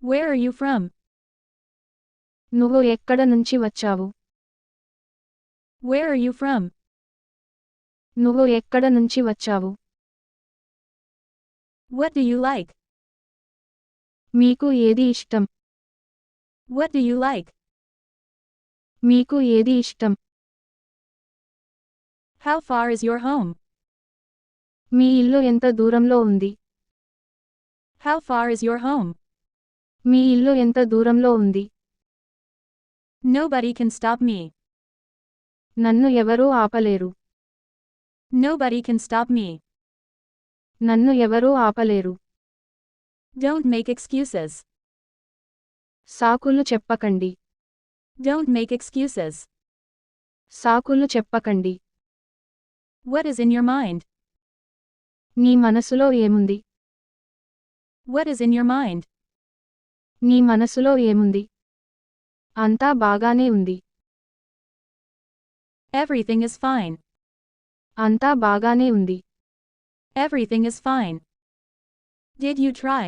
Where are you from? నువ్వు ఎక్కడ నుంచి వచ్చావు? Where are you from? నువ్వు ఎక్కడ నుంచి వచ్చావు? What do you like? మీకు ఏది ఇష్టం? What do you like? మీకు ఏది ఇష్టం? How far is your home? మీ ఇల్లు ఎంత దూరంలో ఉంది? How far is your home? మీ ఇల్లు ఎంత దూరంలో ఉంది? Nobody can stop me. నన్ను ఎవరూ ఆపలేరు. Nobody can stop me. నన్ను ఎవరూ ఆపలేరు. Don't make excuses. సాకులు చెప్పకండి. Don't make excuses. సాకులు చెప్పకండి. What is in your mind? నీ మనసులో ఏముంది? What is in your mind? నీ మనసులో ఏముంది? అంతా బాగానే ఉంది. Everything is fine. అంతా బాగానే ఉంది. Everything is fine. Did you try?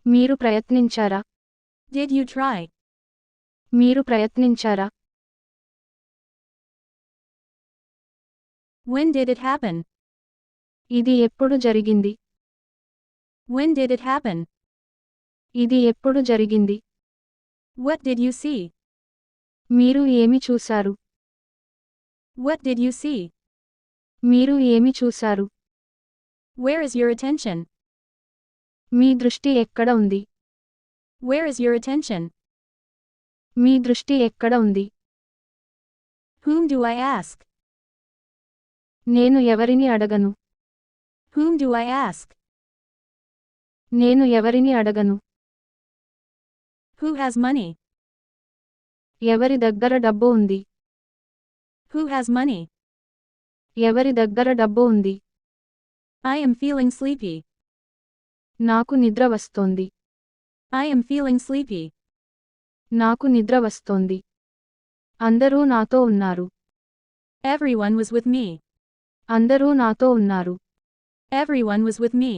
మీరు ప్రయత్నించారా? Did you try? మీరు ప్రయత్నించారా? When did it happen? ఇది ఎప్పుడు జరిగింది? When did it happen? ఇది ఎప్పుడు జరిగింది? What did you see? మీరు ఏమి చూశారు? What did you see? మీరు ఏమి చూశారు? Where is your attention? మీ దృష్టి ఎక్కడ ఉంది? Where is your attention? మీ దృష్టి ఎక్కడ ఉంది? Whom do I ask? నేను ఎవరిని అడగను? Whom do I ask? నేను ఎవరిని అడగను? Who has money? ఎవరి దగ్గర డబ్బు ఉంది? Who has money? ఎవరి దగ్గర డబ్బు ఉంది? I am feeling sleepy. నాకు నిద్ర వస్తోంది. I am feeling sleepy. నాకు నిద్ర వస్తోంది. అందరూ నాతో ఉన్నారు. Everyone was with me. అందరూ నాతో ఉన్నారు. Everyone was with me.